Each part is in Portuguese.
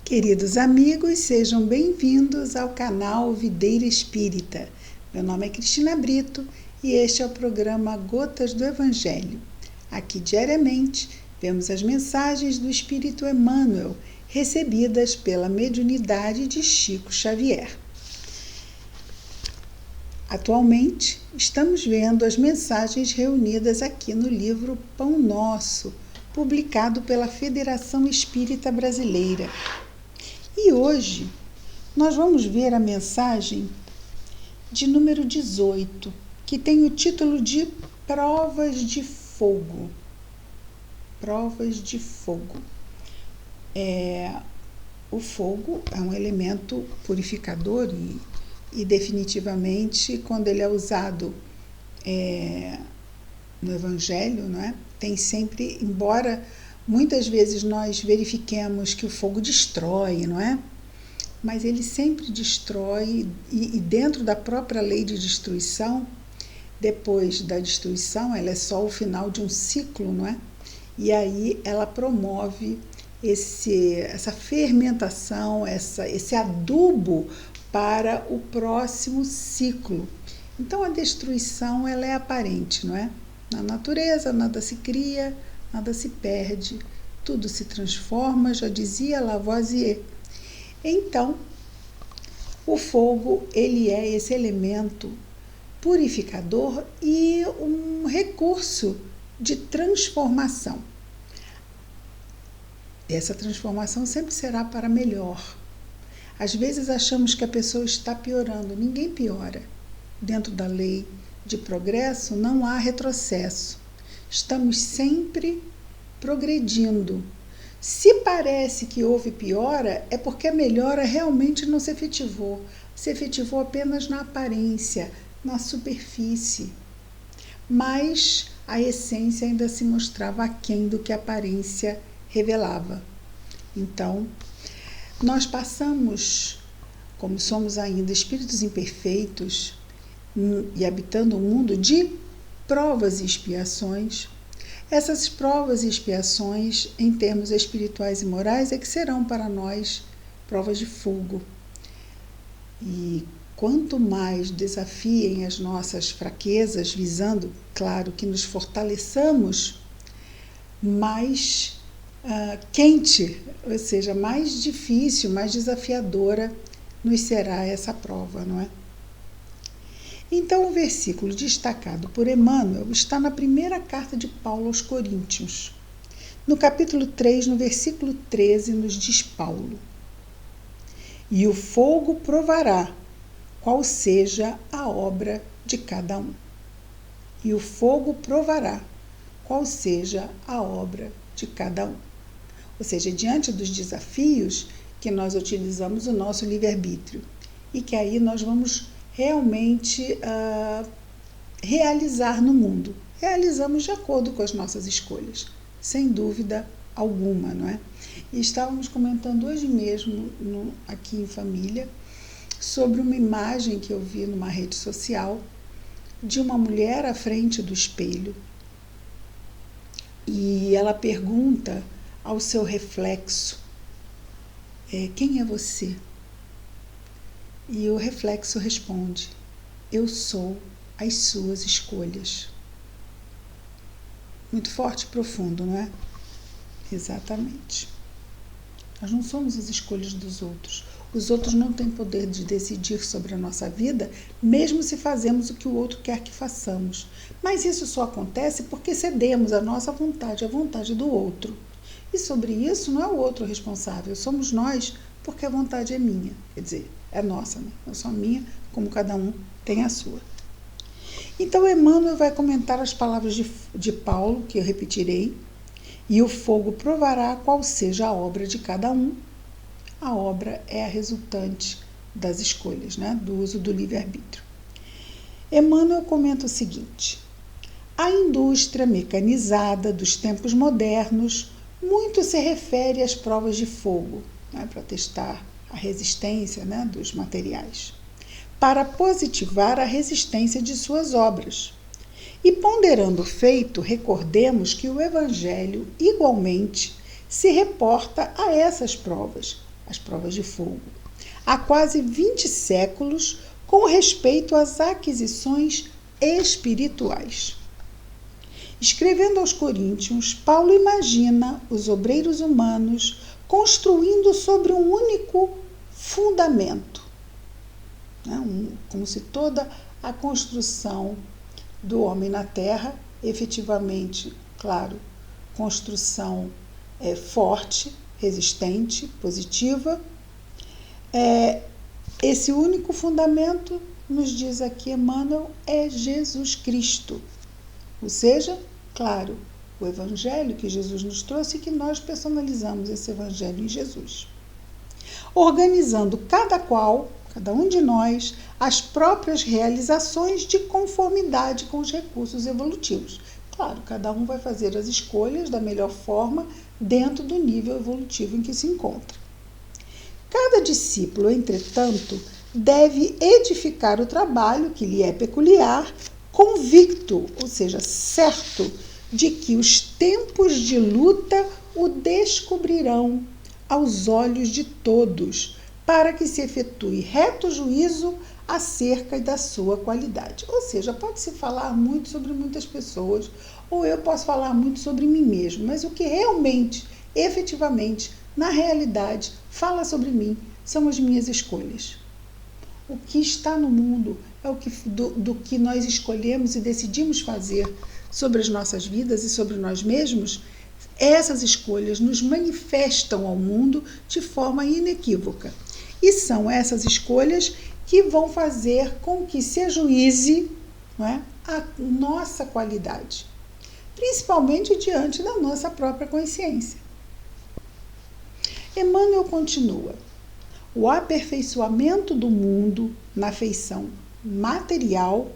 Queridos amigos, sejam bem-vindos ao canal Videira Espírita. Meu nome é Cristina Brito e este é o programa Gotas do Evangelho. Aqui, diariamente, vemos as mensagens do Espírito Emmanuel, recebidas pela mediunidade de Chico Xavier. Atualmente, estamos vendo as mensagens reunidas aqui no livro Pão Nosso, publicado pela Federação Espírita Brasileira. E hoje nós vamos ver a mensagem de número 18, que tem o título de Provas de Fogo. Provas de fogo. O fogo é um elemento purificador e definitivamente, quando ele é usado no Evangelho, não é? Tem sempre, embora muitas vezes nós verifiquemos que o fogo destrói, não é? Mas ele sempre destrói, e dentro da própria lei de destruição, depois da destruição, ela é só o final de um ciclo, não é? E aí ela promove essa fermentação, esse adubo para o próximo ciclo. Então a destruição ela é aparente, não é? Na natureza nada se cria, nada se perde, tudo se transforma, já dizia Lavoisier. Então, o fogo, ele é esse elemento purificador e um recurso de transformação. Essa transformação sempre será para melhor. Às vezes achamos que a pessoa está piorando, ninguém piora. Dentro da lei de progresso não há retrocesso. Estamos sempre progredindo. Se parece que houve piora, é porque a melhora realmente não se efetivou. Se efetivou apenas na aparência, na superfície. Mas a essência ainda se mostrava aquém do que a aparência revelava. Então, nós passamos, como somos ainda espíritos imperfeitos e habitando um mundo de provas e expiações. Essas provas e expiações, em termos espirituais e morais, é que serão para nós provas de fogo. E quanto mais desafiem as nossas fraquezas, visando, claro, que nos fortaleçamos, mais quente, ou seja, mais difícil, mais desafiadora nos será essa prova, não é? Então, o versículo destacado por Emmanuel está na primeira carta de Paulo aos Coríntios. No capítulo 3, no versículo 13, nos diz Paulo: E o fogo provará qual seja a obra de cada um. E o fogo provará qual seja a obra de cada um. Ou seja, diante dos desafios que nós utilizamos o nosso livre-arbítrio e que aí nós vamos realmente realizar no mundo. Realizamos de acordo com as nossas escolhas, sem dúvida alguma, não é? E estávamos comentando hoje mesmo, aqui em família, sobre uma imagem que eu vi numa rede social de uma mulher à frente do espelho. E ela pergunta ao seu reflexo, quem é você? E o reflexo responde: eu sou as suas escolhas. Muito forte e profundo, não é? Exatamente. Nós não somos as escolhas dos outros. Os outros não têm poder de decidir sobre a nossa vida, mesmo se fazemos o que o outro quer que façamos. Mas isso só acontece porque cedemos a nossa vontade à vontade do outro. E sobre isso não é o outro responsável, somos nós, porque a vontade é minha. Quer dizer, é nossa, né? Não só minha, como cada um tem a sua. Então, Emmanuel vai comentar as palavras de Paulo, que eu repetirei. E o fogo provará qual seja a obra de cada um. A obra é a resultante das escolhas, né? Do uso do livre-arbítrio. Emmanuel comenta o seguinte: a indústria mecanizada dos tempos modernos muito se refere às provas de fogo, né? Para testar a resistência, né, dos materiais, para positivar a resistência de suas obras. E ponderando o feito, recordemos que o Evangelho igualmente se reporta a essas provas, as provas de fogo, há quase 20 séculos com respeito às aquisições espirituais. Escrevendo aos Coríntios, Paulo imagina os obreiros humanos construindo sobre um único fundamento, né? Como se toda a construção do homem na terra, efetivamente, claro, construção forte, resistente, positiva. Esse único fundamento, nos diz aqui Emmanuel, é Jesus Cristo. Ou seja, claro, o Evangelho que Jesus nos trouxe e que nós personalizamos esse Evangelho em Jesus. Organizando cada um de nós, as próprias realizações de conformidade com os recursos evolutivos. Claro, cada um vai fazer as escolhas da melhor forma dentro do nível evolutivo em que se encontra. Cada discípulo, entretanto, deve edificar o trabalho que lhe é peculiar, convicto, ou seja, certo, de que os tempos de luta o descobrirão aos olhos de todos, para que se efetue reto juízo acerca da sua qualidade. Ou seja, pode-se falar muito sobre muitas pessoas, ou eu posso falar muito sobre mim mesmo, mas o que realmente, efetivamente, na realidade, fala sobre mim são as minhas escolhas. O que está no mundo é do que nós escolhemos e decidimos fazer sobre as nossas vidas e sobre nós mesmos. Essas escolhas nos manifestam ao mundo de forma inequívoca. E são essas escolhas que vão fazer com que se ajuize, não é, a nossa qualidade, principalmente diante da nossa própria consciência. Emmanuel continua: o aperfeiçoamento do mundo na feição material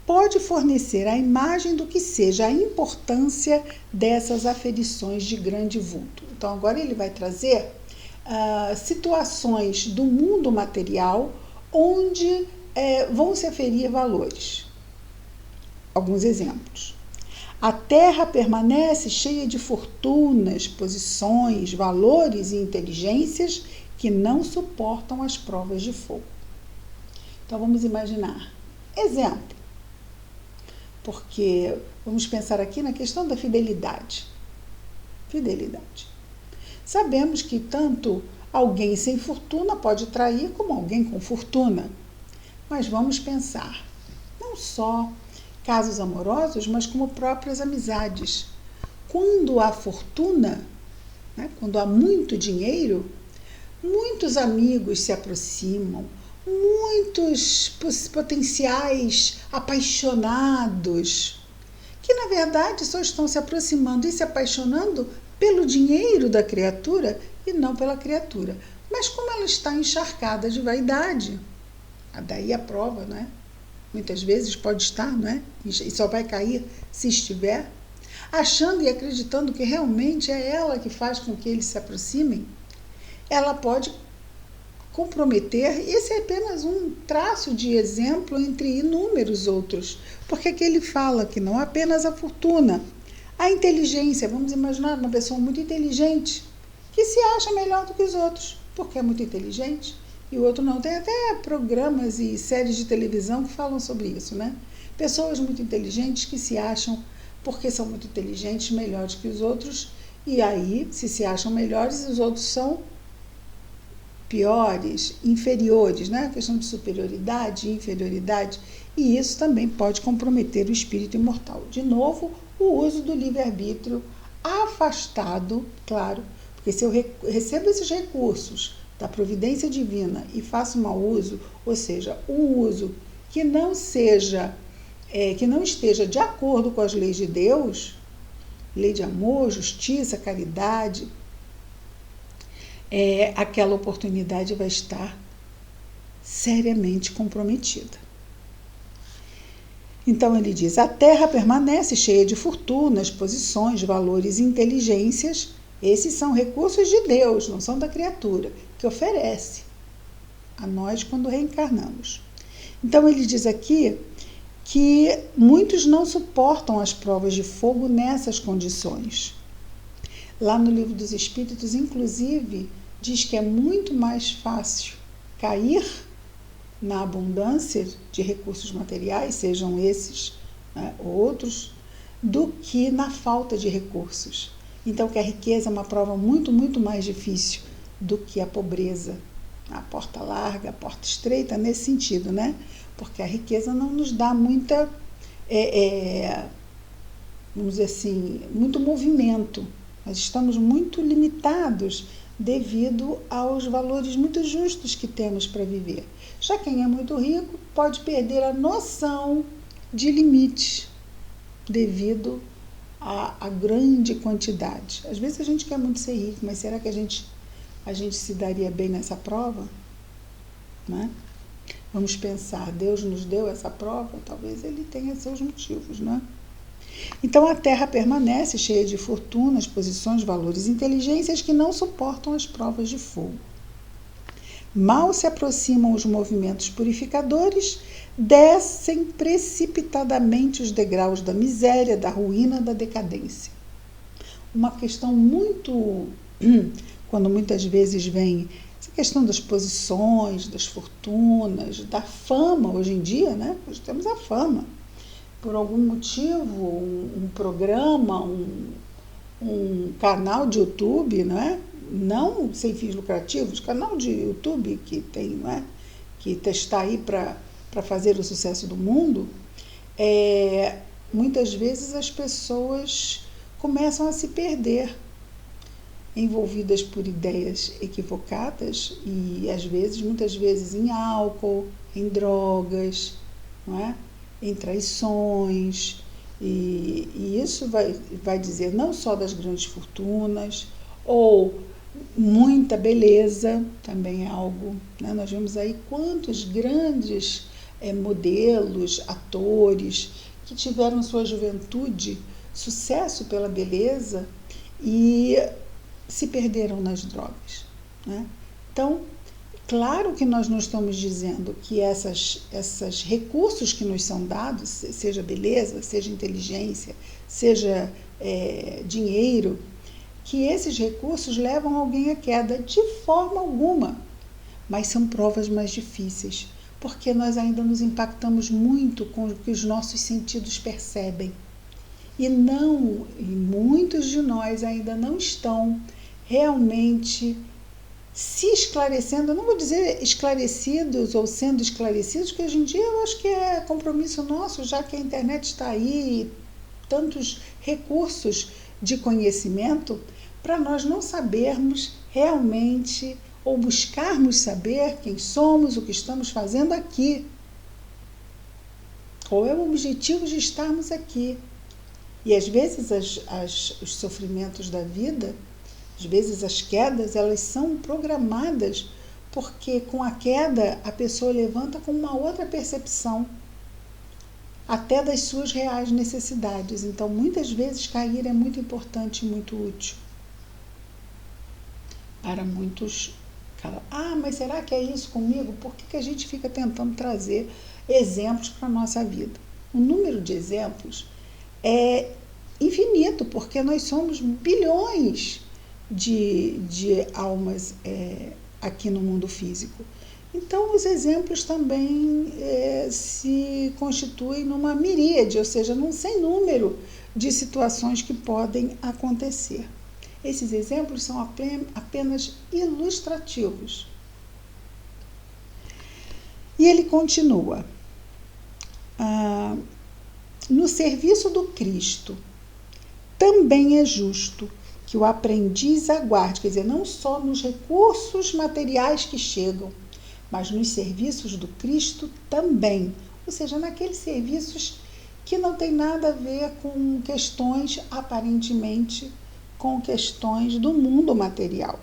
pode fornecer a imagem do que seja a importância dessas aferições de grande vulto. Então, agora ele vai trazer situações do mundo material onde vão se aferir valores. Alguns exemplos. A Terra permanece cheia de fortunas, posições, valores e inteligências que não suportam as provas de fogo. Então, vamos imaginar. Exemplo. Porque vamos pensar aqui na questão da fidelidade. Fidelidade. Sabemos que tanto alguém sem fortuna pode trair como alguém com fortuna. Mas vamos pensar, não só casos amorosos, mas como próprias amizades. Quando há fortuna, né, quando há muito dinheiro, muitos amigos se aproximam, muitos potenciais apaixonados, que na verdade só estão se aproximando e se apaixonando pelo dinheiro da criatura e não pela criatura. Mas como ela está encharcada de vaidade, daí a prova, não é? Muitas vezes pode estar, não é? E só vai cair se estiver, achando e acreditando que realmente é ela que faz com que eles se aproximem, ela pode comprometer. Esse é apenas um traço de exemplo entre inúmeros outros, porque aqui ele fala que não apenas a fortuna, a inteligência. Vamos imaginar uma pessoa muito inteligente que se acha melhor do que os outros, porque é muito inteligente, e o outro não. Tem até programas e séries de televisão que falam sobre isso, né? Pessoas muito inteligentes que se acham, porque são muito inteligentes, melhores que os outros, e aí, se acham melhores, os outros são piores, inferiores, né? A questão de superioridade e inferioridade, e isso também pode comprometer o espírito imortal. De novo, o uso do livre-arbítrio afastado, claro, porque se eu recebo esses recursos da providência divina e faço mau uso, ou seja, um uso que não esteja de acordo com as leis de Deus, lei de amor, justiça, caridade, aquela oportunidade vai estar seriamente comprometida. Então ele diz: a Terra permanece cheia de fortunas, posições, valores e inteligências. Esses são recursos de Deus, não são da criatura, que oferece a nós quando reencarnamos. Então ele diz aqui que muitos não suportam as provas de fogo nessas condições. Lá no Livro dos Espíritos, inclusive, diz que é muito mais fácil cair na abundância de recursos materiais, sejam esses, né, ou outros, do que na falta de recursos. Então, que a riqueza é uma prova muito, muito mais difícil do que a pobreza. A porta larga, a porta estreita, nesse sentido, né? Porque a riqueza não nos dá muita, vamos dizer assim, muito movimento. Nós estamos muito limitados devido aos valores muito justos que temos para viver. Já quem é muito rico pode perder a noção de limites devido à grande quantidade. Às vezes a gente quer muito ser rico, mas será que a gente se daria bem nessa prova? Né? Vamos pensar, Deus nos deu essa prova, talvez ele tenha seus motivos, né? Então a Terra permanece cheia de fortunas, posições, valores e inteligências que não suportam as provas de fogo. Mal se aproximam os movimentos purificadores, descem precipitadamente os degraus da miséria, da ruína, da decadência. Uma questão muito, quando muitas vezes vem essa questão das posições, das fortunas, da fama, hoje em dia, né? Hoje temos a fama. Por algum motivo, um programa, um canal de YouTube, não é? Não sem fins lucrativos, canal de YouTube que tem, não é? Que está aí para fazer o sucesso do mundo, muitas vezes as pessoas começam a se perder, envolvidas por ideias equivocadas e às vezes, muitas vezes em álcool, em drogas, não é? Em traições, e isso vai dizer não só das grandes fortunas, ou muita beleza, também é algo, né? Nós vemos aí quantos grandes modelos, atores, que tiveram sua juventude sucesso pela beleza e se perderam nas drogas, né? Então, claro que nós não estamos dizendo que esses recursos que nos são dados, seja beleza, seja inteligência, seja dinheiro, que esses recursos levam alguém à queda de forma alguma, mas são provas mais difíceis, porque nós ainda nos impactamos muito com o que os nossos sentidos percebem. E muitos de nós ainda não estão realmente se esclarecendo, eu não vou dizer esclarecidos ou sendo esclarecidos, porque hoje em dia eu acho que é compromisso nosso, já que a internet está aí, tantos recursos de conhecimento, para nós não sabermos realmente ou buscarmos saber quem somos, o que estamos fazendo aqui. Qual é o objetivo de estarmos aqui? E às vezes os sofrimentos da vida, às vezes as quedas, elas são programadas, porque com a queda a pessoa levanta com uma outra percepção, até das suas reais necessidades. Então, muitas vezes cair é muito importante e muito útil. Para muitos, mas será que é isso comigo? Por que a gente fica tentando trazer exemplos para a nossa vida? O número de exemplos é infinito, porque nós somos bilhões de almas aqui no mundo físico. Então, os exemplos também se constituem numa miríade, ou seja, num sem número de situações que podem acontecer. Esses exemplos são apenas ilustrativos. E ele continua. No serviço do Cristo, também é justo que o aprendiz aguarde, quer dizer, não só nos recursos materiais que chegam, mas nos serviços do Cristo também, ou seja, naqueles serviços que não tem nada a ver com questões, aparentemente, com questões do mundo material,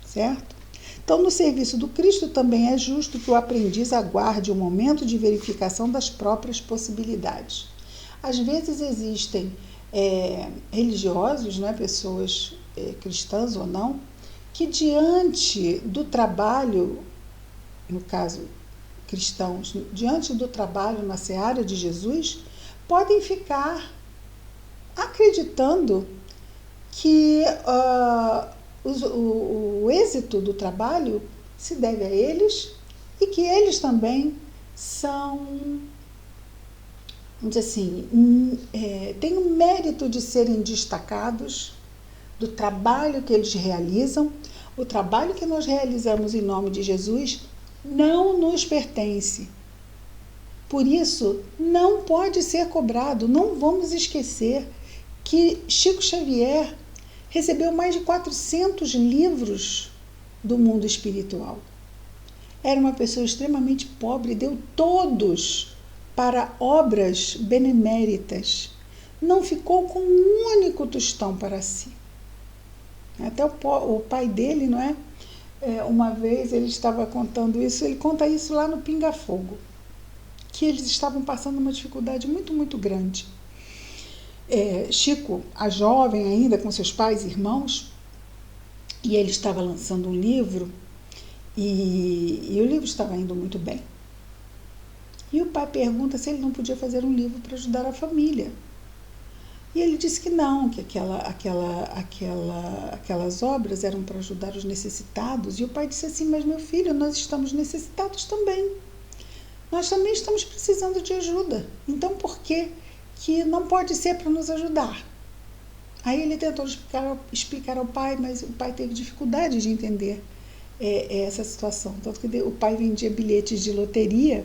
certo? Então, no serviço do Cristo também é justo que o aprendiz aguarde o momento de verificação das próprias possibilidades. Às vezes existem religiosos, né, pessoas cristãs ou não, que diante do trabalho, no caso cristãos, diante do trabalho na seara de Jesus, podem ficar acreditando que o êxito do trabalho se deve a eles e que eles também são, vamos dizer assim, têm o mérito de serem destacados do trabalho que eles realizam. O trabalho que nós realizamos em nome de Jesus não nos pertence. Por isso, não pode ser cobrado. Não vamos esquecer que Chico Xavier recebeu mais de 400 livros do mundo espiritual. Era uma pessoa extremamente pobre, deu todos para obras beneméritas. Não ficou com um único tostão para si. Até o pai dele, não é? Uma vez ele estava contando isso, ele conta isso lá no Pinga Fogo, que eles estavam passando uma dificuldade muito, muito grande. Chico, a jovem ainda, com seus pais e irmãos, e ele estava lançando um livro, e o livro estava indo muito bem. E o pai pergunta se ele não podia fazer um livro para ajudar a família. E ele disse que não, que aquelas obras eram para ajudar os necessitados. E o pai disse assim: mas meu filho, nós estamos necessitados também. Nós também estamos precisando de ajuda. Então por que não pode ser para nos ajudar? Aí ele tentou explicar ao pai, mas o pai teve dificuldade de entender essa situação. Tanto que o pai vendia bilhetes de loteria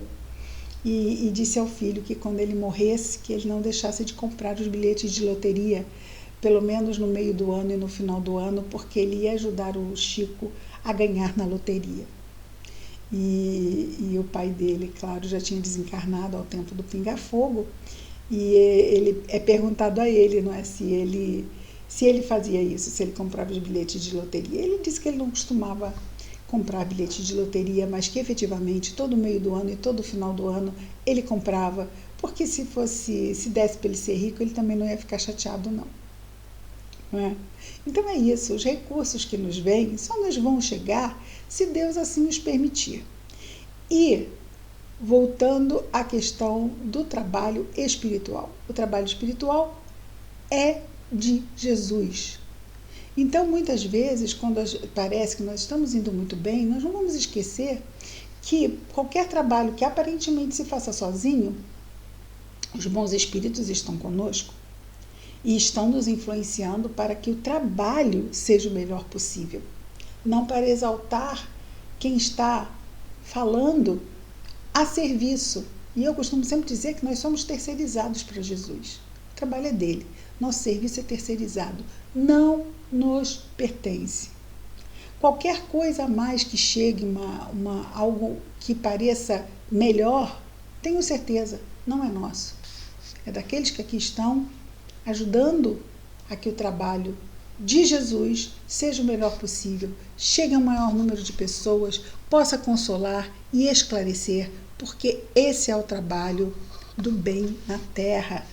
e disse ao filho que quando ele morresse, que ele não deixasse de comprar os bilhetes de loteria, pelo menos no meio do ano e no final do ano, porque ele ia ajudar o Chico a ganhar na loteria. E o pai dele, claro, já tinha desencarnado ao tempo do Pinga Fogo, e ele é perguntado a ele, não é, se ele fazia isso, se ele comprava os bilhetes de loteria. Ele disse que ele não costumava comprar bilhete de loteria, mas que efetivamente todo meio do ano e todo final do ano ele comprava, porque se desse para ele ser rico, ele também não ia ficar chateado, não é? Então é isso, os recursos que nos vêm só nos vão chegar se Deus assim nos permitir. E voltando à questão do trabalho espiritual, o trabalho espiritual é de Jesus. Então, muitas vezes, quando parece que nós estamos indo muito bem, nós não vamos esquecer que qualquer trabalho que aparentemente se faça sozinho, os bons espíritos estão conosco e estão nos influenciando para que o trabalho seja o melhor possível. Não para exaltar quem está falando a serviço. E eu costumo sempre dizer que nós somos terceirizados para Jesus. O trabalho é dele. Nosso serviço é terceirizado. Não nos pertence. Qualquer coisa a mais que chegue, algo que pareça melhor, tenho certeza, não é nosso. É daqueles que aqui estão ajudando a que o trabalho de Jesus seja o melhor possível, chegue ao maior número de pessoas, possa consolar e esclarecer, porque esse é o trabalho do bem na Terra.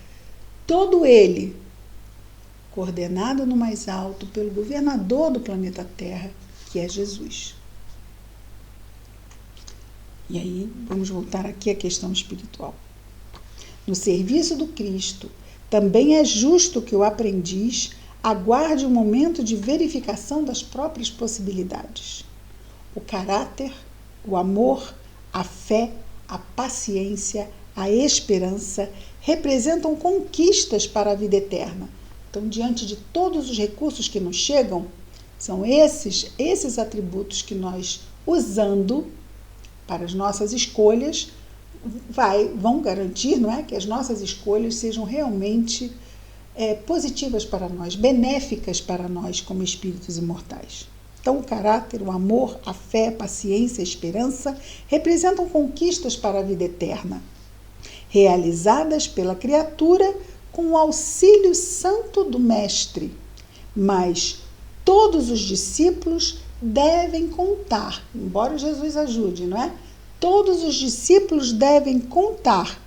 Todo ele coordenado no mais alto pelo governador do planeta Terra, que é Jesus. E aí, vamos voltar aqui à questão espiritual. No serviço do Cristo, também é justo que o aprendiz aguarde um momento de verificação das próprias possibilidades. O caráter, o amor, a fé, a paciência, a esperança representam conquistas para a vida eterna. Então, diante de todos os recursos que nos chegam, são esses atributos que nós, usando para as nossas escolhas, vão garantir, não é, que as nossas escolhas sejam realmente positivas para nós, benéficas para nós como espíritos imortais. Então, o caráter, o amor, a fé, a paciência, a esperança representam conquistas para a vida eterna, realizadas pela criatura com o auxílio santo do Mestre, mas todos os discípulos devem contar, embora Jesus ajude, não é? Todos os discípulos devem contar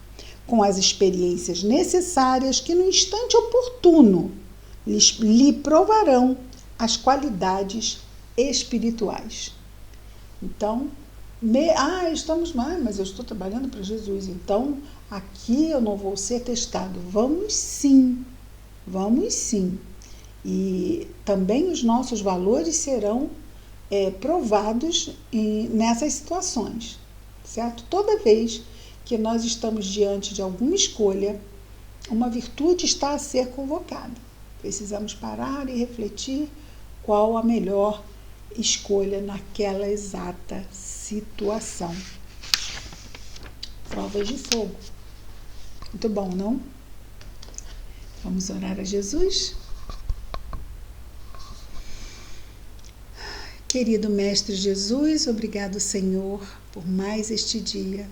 com as experiências necessárias que no instante oportuno lhe provarão as qualidades espirituais. Então, estamos mais, mas eu estou trabalhando para Jesus, então aqui eu não vou ser testado. Vamos sim. E também os nossos valores serão provados nessas situações, certo? Toda vez que nós estamos diante de alguma escolha, uma virtude está a ser convocada. Precisamos parar e refletir qual a melhor escolha naquela exata situação. Provas de fogo. Muito bom, não? Vamos orar a Jesus? Querido Mestre Jesus, obrigado, Senhor, por mais este dia,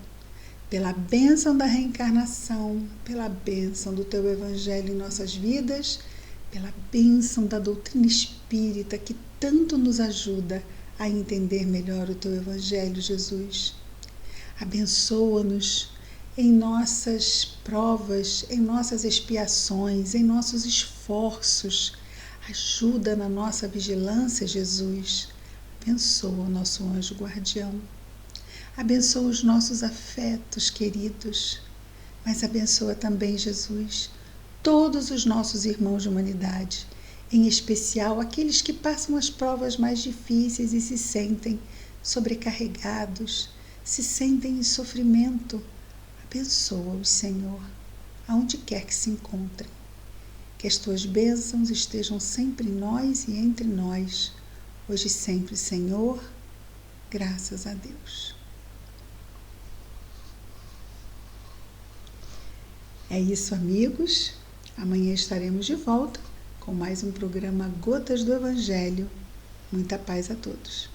pela bênção da reencarnação, pela bênção do Teu Evangelho em nossas vidas, pela bênção da doutrina espírita que tanto nos ajuda a entender melhor o Teu Evangelho, Jesus. Abençoa-nos em nossas provas, em nossas expiações, em nossos esforços. Ajuda na nossa vigilância, Jesus. Abençoa o nosso anjo guardião. Abençoa os nossos afetos queridos. Mas abençoa também, Jesus, todos os nossos irmãos de humanidade, em especial aqueles que passam as provas mais difíceis e se sentem sobrecarregados, se sentem em sofrimento. Abençoa-os, Senhor, aonde quer que se encontrem. Que as Tuas bênçãos estejam sempre em nós e entre nós, hoje e sempre, Senhor, graças a Deus. É isso, amigos. Amanhã estaremos de volta com mais um programa Gotas do Evangelho. Muita paz a todos.